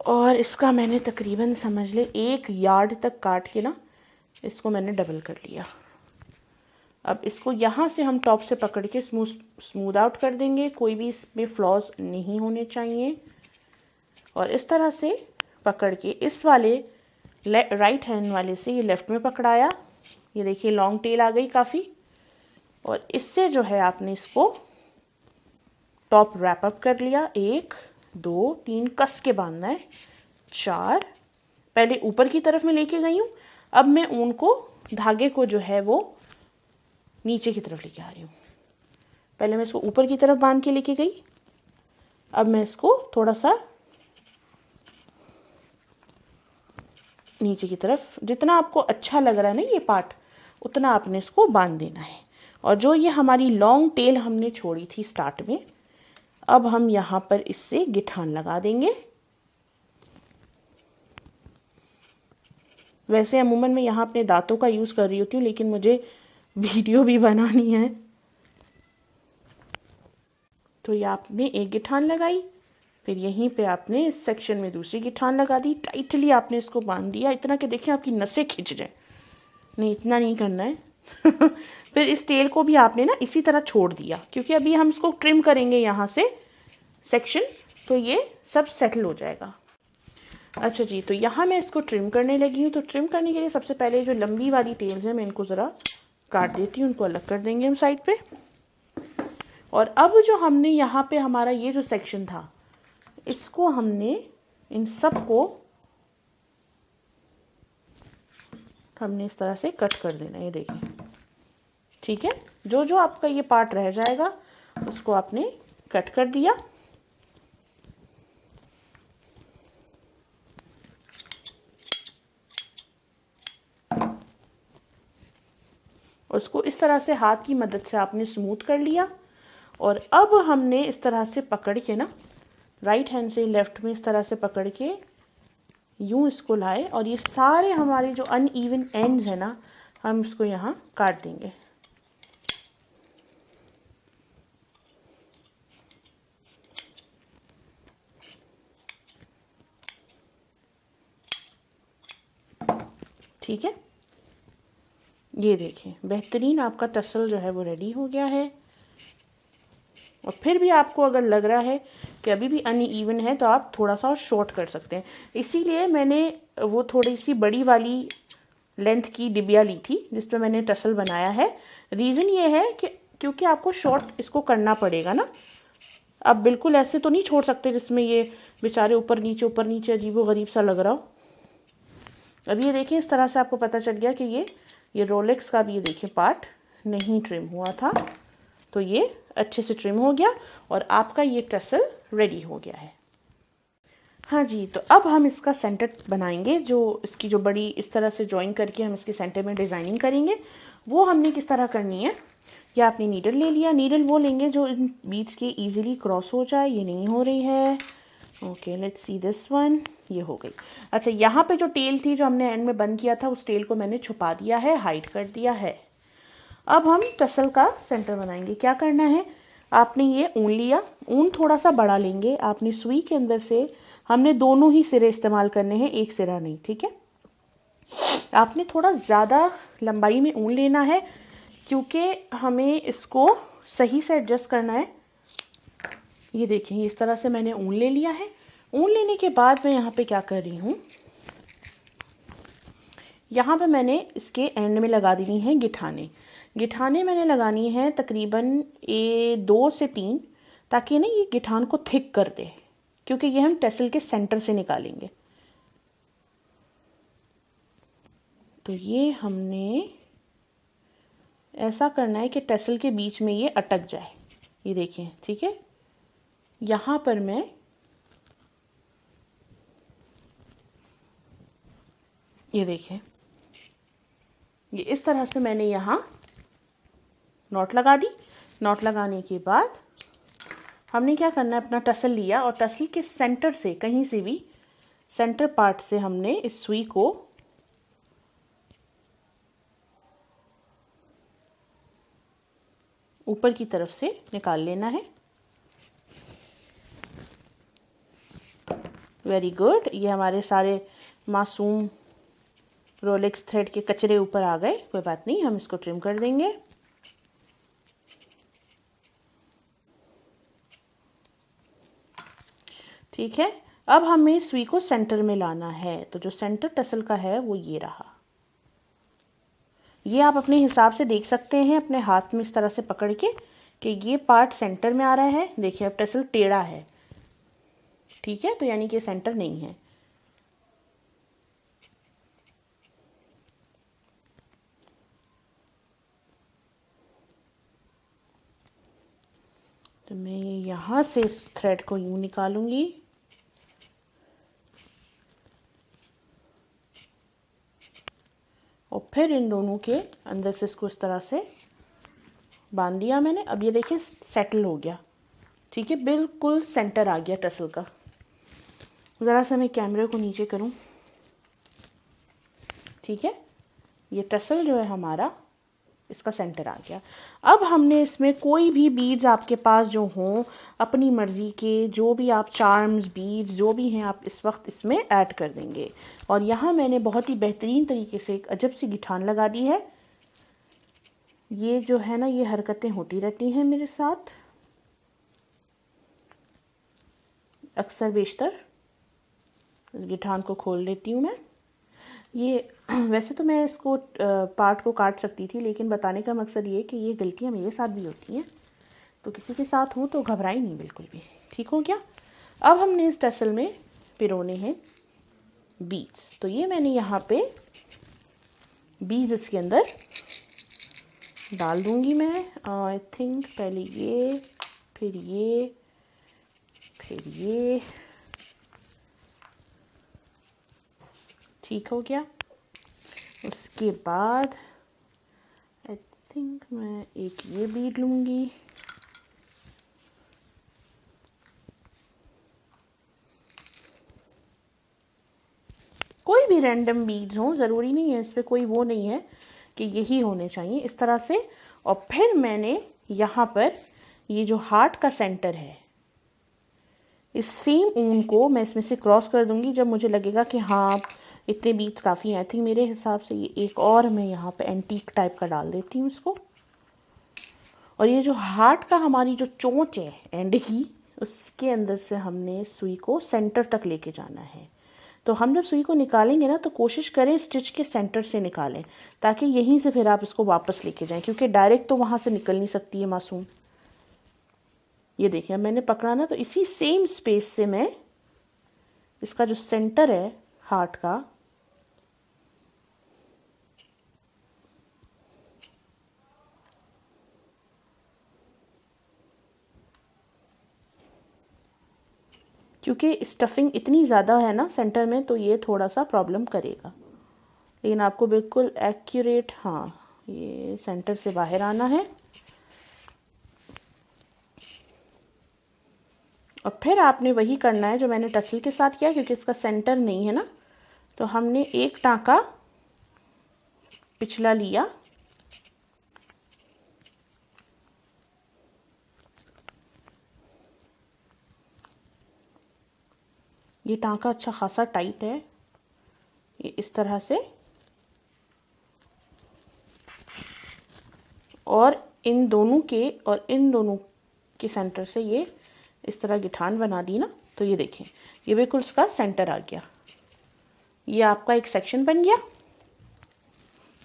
और इसका मैंने तकरीबन समझ ले 1 यार्ड तक काट के ना इसको मैंने डबल कर लिया। अब इसको यहाँ से हम टॉप से पकड़ के स्मूथ आउट कर देंगे, कोई भी इसमें फ्लॉज नहीं होने चाहिए। और इस तरह से पकड़ के इस वाले राइट हैंड वाले से ये लेफ़्ट में पकड़ाया। ये देखिए लॉन्ग टेल आ गई काफ़ी। और इससे जो है आपने इसको टॉप रैप अप कर लिया। 1 2 3 कस के बांधना है। 4 पहले ऊपर की तरफ में लेके गई हूँ, अब मैं ऊन को धागे को जो है वो नीचे की तरफ लेके आ रही हूँ। पहले मैं इसको ऊपर की तरफ बांध के लेके गई, अब मैं इसको थोड़ा सा नीचे की तरफ, जितना आपको अच्छा लग रहा है ना ये पार्ट उतना आपने इसको बांध देना है। और जो ये हमारी लॉन्ग टेल हमने छोड़ी थी स्टार्ट में, अब हम यहाँ पर इससे गिठान लगा देंगे। वैसे अमूमन मैं यहाँ अपने दांतों का यूज़ कर रही होती हूँ, लेकिन मुझे वीडियो भी बनानी है। तो ये आपने एक गिठान लगाई, फिर यहीं पे आपने इस सेक्शन में दूसरी गिठान लगा दी। टाइटली आपने इसको बांध दिया, इतना कि देखिए आपकी नसें खिंच जाए। नहीं, इतना नहीं करना है फिर इस टेल को भी आपने ना इसी तरह छोड़ दिया, क्योंकि अभी हम इसको ट्रिम करेंगे यहाँ से सेक्शन, तो ये सब सेटल हो जाएगा। अच्छा जी, तो यहाँ मैं इसको ट्रिम करने लगी हूँ। तो ट्रिम करने के लिए सबसे पहले जो लंबी वाली टेल्स हैं मैं इनको ज़रा काट देती हूँ, उनको अलग कर देंगे हम साइड पे। और अब जो हमने यहाँ पे हमारा ये जो सेक्शन था, इसको हमने इन सब को हमने इस तरह से कट कर देना। ये देखिए, ठीक है। जो जो आपका ये पार्ट रह जाएगा उसको आपने कट कर दिया। उसको इस तरह से हाथ की मदद से आपने स्मूथ कर लिया। और अब हमने इस तरह से पकड़ के ना, राइट हैंड से लेफ्ट में इस तरह से पकड़ के यूं इसको लाए, और ये सारे हमारे जो अनइवन एंड्स है ना, हम इसको यहाँ काट देंगे। ठीक है, ये देखिए बेहतरीन आपका टसल जो है वो रेडी हो गया है। और फिर भी आपको अगर लग रहा है कि अभी भी अनइवन है तो आप थोड़ा सा और शॉर्ट कर सकते हैं। इसीलिए मैंने वो थोड़ी सी बड़ी वाली लेंथ की डिबिया ली थी जिस पे मैंने टसल बनाया है। रीज़न ये है कि क्योंकि आपको शॉर्ट इसको करना पड़ेगा ना, आप बिल्कुल ऐसे तो नहीं छोड़ सकते जिसमें ये बेचारे ऊपर नीचे अजीबो गरीब सा लग रहा हो। अब ये देखिए, इस तरह से आपको पता चल गया कि ये रोलेक्स का भी ये देखिए पार्ट नहीं ट्रिम हुआ था, तो ये अच्छे से ट्रिम हो गया और आपका ये टसल रेडी हो गया है। हाँ जी, तो अब हम इसका सेंटर बनाएंगे। जो इसकी जो बड़ी इस तरह से जॉइन करके हम इसके सेंटर में डिज़ाइनिंग करेंगे, वो हमने किस तरह करनी है। या आपने नीडल ले लिया, नीडल वो लेंगे जो इन बीट्स के इजीली क्रॉस हो जाए। ये नहीं हो रही है। Okay, let's see this one, ये हो गई। अच्छा, यहाँ पे जो टेल थी जो हमने एंड में बंद किया था, उस टेल को मैंने छुपा दिया है, हाइड कर दिया है। अब हम टसल का सेंटर बनाएंगे। क्या करना है, आपने ये ऊन लिया, ऊन थोड़ा सा बड़ा लेंगे। आपने सुई के अंदर से, हमने दोनों ही सिरे इस्तेमाल करने हैं, एक सिरा नहीं, ठीक है। आपने थोड़ा ज़्यादा लंबाई में ऊन लेना है क्योंकि हमें इसको सही से एडजस्ट करना है। ये देखिए, इस तरह से मैंने ऊन ले लिया है। ऊन लेने के बाद मैं यहाँ पे क्या कर रही हूँ, यहाँ पे मैंने इसके एंड में लगा देनी है गिठाने। गिठाने मैंने लगानी है तकरीबन 2 से 3, ताकि ना ये गिठान को थिक कर दे, क्योंकि ये हम टसल के सेंटर से निकालेंगे। तो ये हमने ऐसा करना है कि टसल के बीच में ये अटक जाए। ये देखिए, ठीक है। यहाँ पर मैं ये देखिए, ये इस तरह से मैंने यहाँ नॉट लगा दी। नॉट लगाने के बाद हमने क्या करना है, अपना टसल लिया और टसल के सेंटर से, कहीं से भी सेंटर पार्ट से हमने इस सुई को ऊपर की तरफ से निकाल लेना है। Very good. ये हमारे सारे मासूम रोलेक्स थ्रेड के कचरे ऊपर आ गए। कोई बात नहीं, हम इसको ट्रिम कर देंगे। ठीक है, अब हमें सुई को सेंटर में लाना है। तो जो सेंटर टसल का है वो ये रहा। ये आप अपने हिसाब से देख सकते हैं अपने हाथ में इस तरह से पकड़ के कि ये पार्ट सेंटर में आ रहा है। देखिए, अब टसल टेढ़ा है, ठीक है, तो यानी कि सेंटर नहीं है। तो मैं यहाँ से इस थ्रेड को यूँ निकालूंगी और फिर इन दोनों के अंदर से इसको इस तरह से बांध दिया मैंने। अब ये देखिए सेटल हो गया, ठीक है, बिल्कुल सेंटर आ गया टसल का। ज़रा सा मैं कैमरे को नीचे करूं, ठीक है। ये टसल जो है हमारा, इसका सेंटर आ गया। अब हमने इसमें कोई भी बीड्स आपके पास जो हों, अपनी मर्ज़ी के, जो भी आप चार्म्स, बीड्स जो भी हैं, आप इस वक्त इसमें ऐड कर देंगे। और यहाँ मैंने बहुत ही बेहतरीन तरीके से एक अजब सी गिठान लगा दी है। ये जो है ना, ये हरकतें होती रहती हैं मेरे साथ अक्सर बेशतर। इस गिठान को खोल लेती हूँ मैं। ये वैसे तो मैं इसको पार्ट को काट सकती थी, लेकिन बताने का मकसद ये कि ये गलतियाँ मेरे साथ भी होती हैं, तो किसी के साथ हो तो घबराई नहीं बिल्कुल भी। ठीक हो क्या? अब हमने इस टसल में पिरोने हैं बीज। तो ये मैंने यहाँ पे बीज इसके अंदर डाल दूँगी मैं। आई थिंक पहले ये, फिर ये, फिर ये। ठीक हो गया? उसके बाद आई थिंक मैं एक ये बीड लूँगी। कोई भी रैंडम बीड्स हों, ज़रूरी नहीं है, इस पर कोई वो नहीं है कि यही होने चाहिए, इस तरह से। और फिर मैंने यहाँ पर ये जो हार्ट का सेंटर है, इस सेम ऊन को मैं इसमें से क्रॉस कर दूँगी जब मुझे लगेगा कि हाँ इतने बीड्स काफ़ी हैं। आई थिंक मेरे हिसाब से ये एक और मैं यहाँ पे एंटीक टाइप का डाल देती हूँ इसको। और ये जो हार्ट का हमारी जो चोंच है एंड की, उसके अंदर से हमने सुई को सेंटर तक लेके जाना है। तो हम जब सुई को निकालेंगे ना, तो कोशिश करें स्टिच के सेंटर से निकालें, ताकि यहीं से फिर आप इसको वापस लेके जाएं, क्योंकि डायरेक्ट तो वहाँ से निकल नहीं सकती है मासूम। ये देखिए, मैंने पकड़ा ना, तो इसी सेम स्पेस से मैं इसका जो सेंटर है हार्ट का, क्योंकि स्टफिंग इतनी ज़्यादा है ना सेंटर में, तो ये थोड़ा सा प्रॉब्लम करेगा। लेकिन आपको बिल्कुल एक्यूरेट, हाँ, ये सेंटर से बाहर आना है। और फिर आपने वही करना है जो मैंने टसल के साथ किया, क्योंकि इसका सेंटर नहीं है ना, तो हमने एक टाँका पिछला लिया, ये टाँका अच्छा खासा टाइट है, ये इस तरह से। और इन दोनों के सेंटर से ये इस तरह गिठान बना दी ना, तो ये देखें, ये बिल्कुल इसका सेंटर आ गया। ये आपका एक सेक्शन बन गया।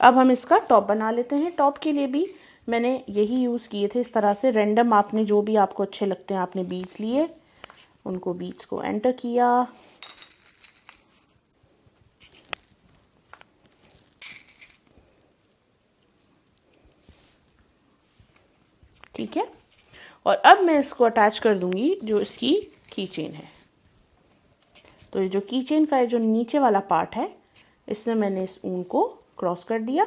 अब हम इसका टॉप बना लेते हैं। टॉप के लिए भी मैंने यही यूज़ किए थे, इस तरह से रैंडम आपने जो भी आपको अच्छे लगते हैं आपने बीड्स लिए, उनको बीड्स को एंटर किया। ठीक है, और अब मैं इसको अटैच कर दूंगी जो इसकी की चेन है। तो ये जो की चेन का जो नीचे वाला पार्ट है, इसमें मैंने इस ऊन को क्रॉस कर दिया।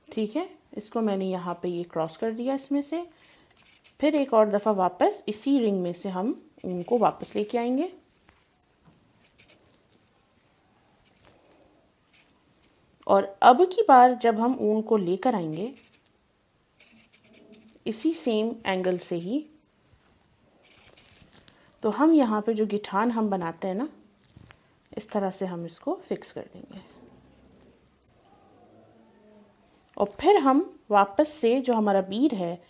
ठीक है, इसको मैंने यहाँ पे ये क्रॉस कर दिया इसमें से। फिर एक और दफ़ा वापस इसी रिंग में से हम ऊन को वापस लेके आएंगे। और अब की बार जब हम ऊन को लेकर आएंगे, इसी सेम एंगल से ही, तो हम यहाँ पे जो गिठान हम बनाते हैं ना, इस तरह से हम इसको फिक्स कर देंगे। और फिर हम वापस से जो हमारा बीड है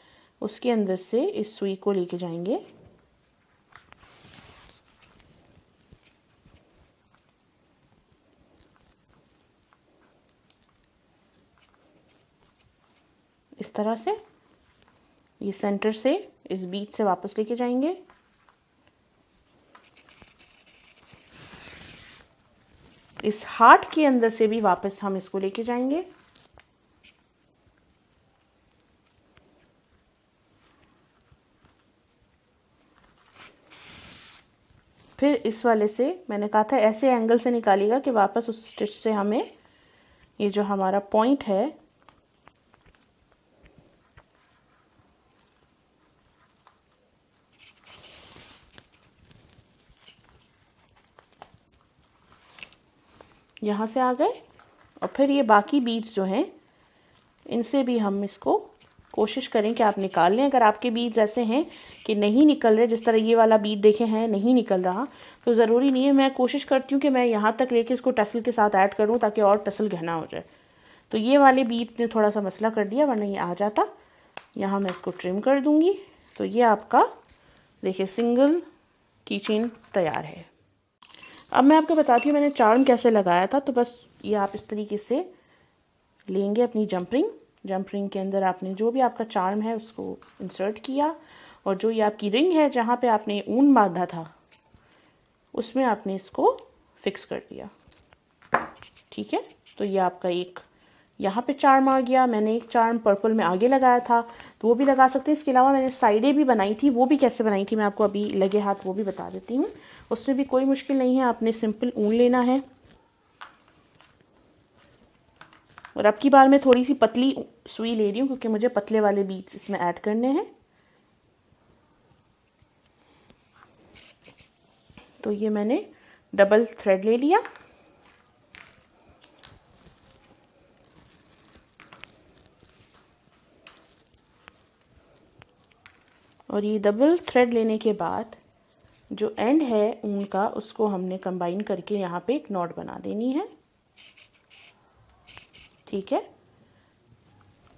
उसके अंदर से इस सुई को लेके जाएंगे। इस तरह से ये सेंटर से इस बीड से वापस लेके जाएंगे। इस हार्ट के अंदर से भी वापस हम इसको लेके जाएंगे। फिर इस वाले से मैंने कहा था ऐसे एंगल से निकालिएगा कि वापस उस स्टिच से हमें ये जो हमारा पॉइंट है यहाँ से आ गए। और फिर ये बाकी बीड्स जो हैं, इनसे भी हम इसको कोशिश करें कि आप निकाल लें। अगर आपके बीड्स ऐसे हैं कि नहीं निकल रहे, जिस तरह ये वाला बीड देखे हैं नहीं निकल रहा, तो ज़रूरी नहीं है। मैं कोशिश करती हूँ कि मैं यहाँ तक लेके इसको टसल के साथ ऐड करूँ ताकि और टसल गहना हो जाए। तो ये वाले बीड ने थोड़ा सा मसला कर दिया, वरना ये आ जाता। यहाँ मैं इसको ट्रिम कर दूँगी। तो ये आपका देखिए सिंगल कीचेन तैयार है। अब मैं आपको बताती हूँ मैंने चार्म कैसे लगाया था। तो बस ये आप इस तरीके से लेंगे अपनी जंप रिंग के अंदर आपने जो भी आपका चार्म है उसको इंसर्ट किया, और जो ये आपकी रिंग है जहाँ पे आपने ऊन बांधा था उसमें आपने इसको फिक्स कर दिया। ठीक है, तो ये आपका एक यहाँ पे चार्म आ गया। मैंने एक चार्म पर्पल में आगे लगाया था, तो वो भी लगा सकते हैं। इसके अलावा मैंने साइडें भी बनाई थी, वो भी कैसे बनाई थी मैं आपको अभी लगे हाथ वो भी बता देती हूँ। उसमें भी कोई मुश्किल नहीं है, आपने सिंपल ऊन लेना है। और अब की बार मैं थोड़ी सी पतली सुई ले रही हूँ क्योंकि मुझे पतले वाले बीड्स इसमें ऐड करने हैं। तो ये मैंने डबल थ्रेड ले लिया, और ये डबल थ्रेड लेने के बाद जो एंड है ऊन का उसको हमने कंबाइन करके यहाँ पे एक नॉट बना देनी है। ठीक है,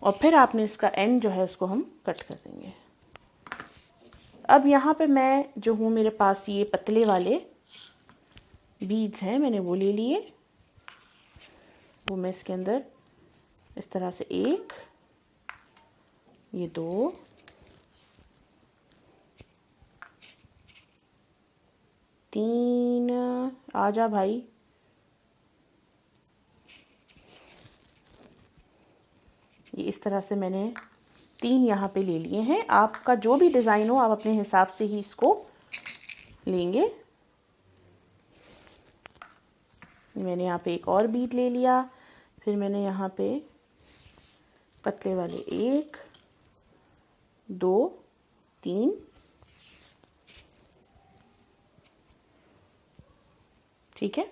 और फिर आपने इसका एंड जो है उसको हम कट कर देंगे। अब यहाँ पे मैं जो हूँ, मेरे पास ये पतले वाले बीड्स हैं, मैंने वो ले लिए। वो मैं इसके अंदर इस तरह से एक, ये दो, तीन, आजा भाई, ये इस तरह से मैंने 3 यहाँ पे ले लिए हैं। आपका जो भी डिज़ाइन हो आप अपने हिसाब से ही इसको लेंगे। मैंने यहाँ पे एक और बीड ले लिया, फिर मैंने यहाँ पे पतले वाले 1, 2, 3, ठीक है।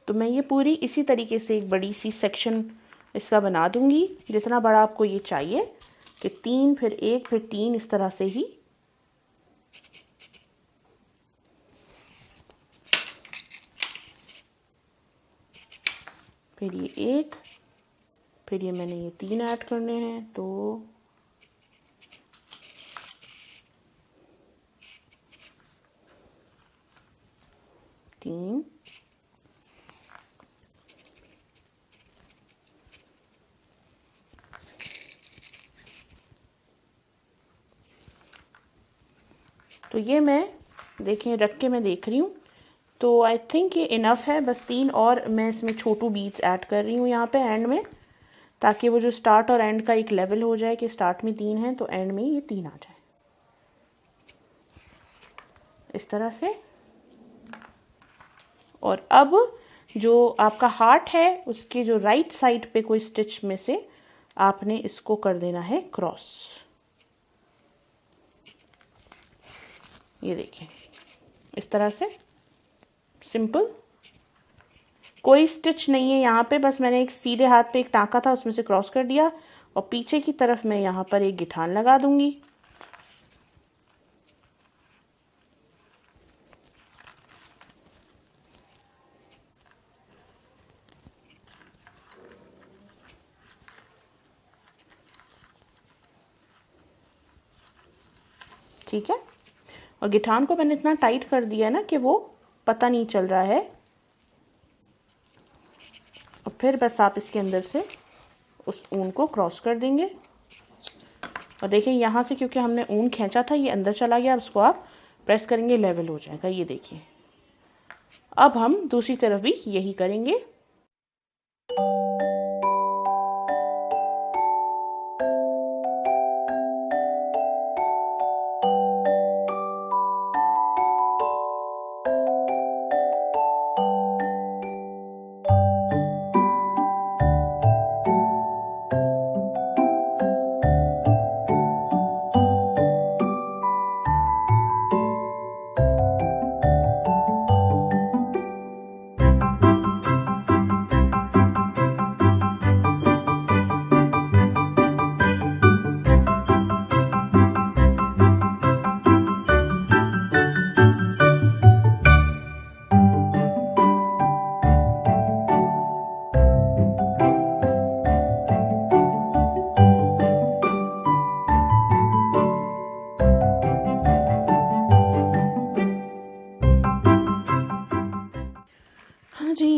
तो मैं ये पूरी इसी तरीके से एक बड़ी सी सेक्शन इसका बना दूंगी, जितना बड़ा आपको ये चाहिए, कि 3 फिर 1 फिर 3 इस तरह से ही। फिर ये 1, फिर ये मैंने ये 3 ऐड करने हैं, तो तीन, तो ये मैं देखें रख के मैं देख रही हूँ, तो आई थिंक ये इनफ है। बस 3 और मैं इसमें छोटू बीड्स ऐड कर रही हूँ यहाँ पे एंड में, ताकि वो जो स्टार्ट और एंड का एक लेवल हो जाए कि स्टार्ट में 3 है तो एंड में ये 3 आ जाए, इस तरह से। और अब जो आपका हार्ट है उसके जो राइट साइड पे कोई स्टिच में से आपने इसको कर देना है क्रॉस। ये देखिए इस तरह से सिंपल, कोई स्टिच नहीं है यहाँ पे, बस मैंने एक सीधे हाथ पे एक टाँका था उसमें से क्रॉस कर दिया, और पीछे की तरफ मैं यहाँ पर एक गिठान लगा दूंगी। ठीक है, और गिठान को मैंने इतना टाइट कर दिया है ना कि वो पता नहीं चल रहा है। और फिर बस आप इसके अंदर से उस ऊन को क्रॉस कर देंगे, और देखिए यहाँ से क्योंकि हमने ऊन खींचा था ये अंदर चला गया। अब इसको आप प्रेस करेंगे लेवल हो जाएगा, ये देखिए। अब हम दूसरी तरफ भी यही करेंगे।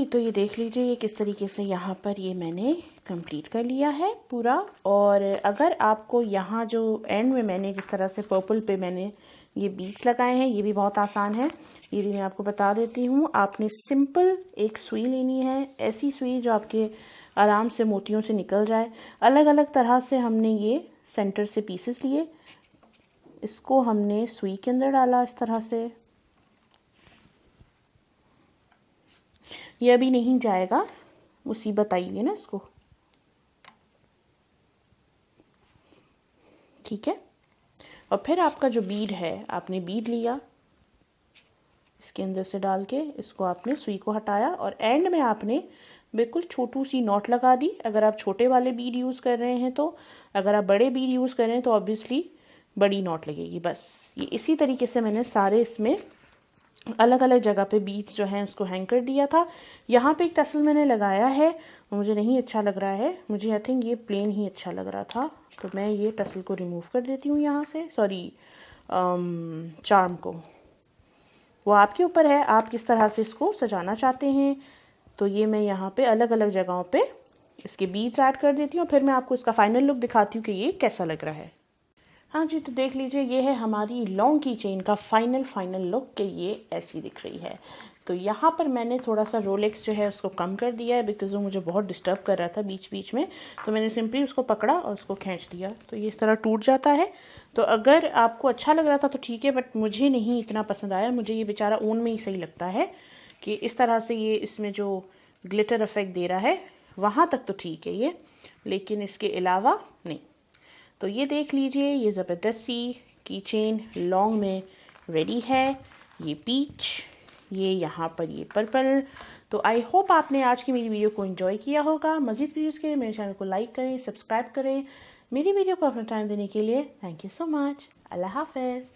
तो ये देख लीजिए ये किस तरीके से यहाँ पर ये मैंने कंप्लीट कर लिया है पूरा। और अगर आपको यहाँ जो एंड में मैंने जिस तरह से पर्पल पे मैंने ये बीट्स लगाए हैं, ये भी बहुत आसान है, ये भी मैं आपको बता देती हूँ। आपने सिंपल एक सुई लेनी है, ऐसी सुई जो आपके आराम से मोतियों से निकल जाए। अलग अलग तरह से हमने ये सेंटर से पीसेस लिए, इसको हमने सुई के अंदर डाला इस तरह से। ये अभी नहीं जाएगा, मुसीबत आई है ना इसको, ठीक है। और फिर आपका जो बीड है, आपने बीड लिया, इसके अंदर से डाल के इसको आपने सुई को हटाया और एंड में आपने बिल्कुल छोटू सी नॉट लगा दी। अगर आप छोटे वाले बीड यूज़ कर रहे हैं तो, अगर आप बड़े बीड यूज़ कर रहे हैं तो ऑब्वियसली बड़ी नॉट लगेगी। बस ये इसी तरीके से मैंने सारे इसमें अलग अलग जगह पे बीड्स जो हैं उसको हैंग कर दिया था। यहाँ पे एक टसल मैंने लगाया है, मुझे नहीं अच्छा लग रहा है, मुझे आई थिंक ये प्लेन ही अच्छा लग रहा था, तो मैं ये टसल को रिमूव कर देती हूँ यहाँ से, सॉरी चार्म को। वो आपके ऊपर है, आप किस तरह से इसको सजाना चाहते हैं। तो ये मैं यहाँ पे अलग अलग जगहों पे इसके बीड्स ऐड कर देती हूँ, फिर मैं आपको इसका फाइनल लुक दिखाती हूँ कि ये कैसा लग रहा है। हाँ जी, तो देख लीजिए ये है हमारी लॉन्ग की चेन का फाइनल लुक कि ये ऐसी दिख रही है। तो यहाँ पर मैंने थोड़ा सा रोलेक्स जो है उसको कम कर दिया है, बिकॉज वो मुझे बहुत डिस्टर्ब कर रहा था बीच बीच में। तो मैंने सिंपली उसको पकड़ा और उसको खींच दिया, तो ये इस तरह टूट जाता है। तो अगर आपको अच्छा लग रहा था तो ठीक है, बट मुझे नहीं इतना पसंद आया। मुझे ये बेचारा ऊन में ही सही लगता है कि इस तरह से ये इसमें जो ग्लिटर इफेक्ट दे रहा है वहाँ तक तो ठीक है ये, लेकिन इसके अलावा नहीं। तो ये देख लीजिए ये ज़बरदस्त सी की चेन लॉन्ग में रेडी है। ये पीच, ये यहाँ पर ये पर्पल। तो आई होप आपने आज की मेरी वीडियो को एंजॉय किया होगा। मज़ीद वीडियोज़ के लिए मेरे चैनल को लाइक करें, सब्सक्राइब करें। मेरी वीडियो को अपना टाइम देने के लिए थैंक यू सो मच। अल्लाह हाफ़िज़।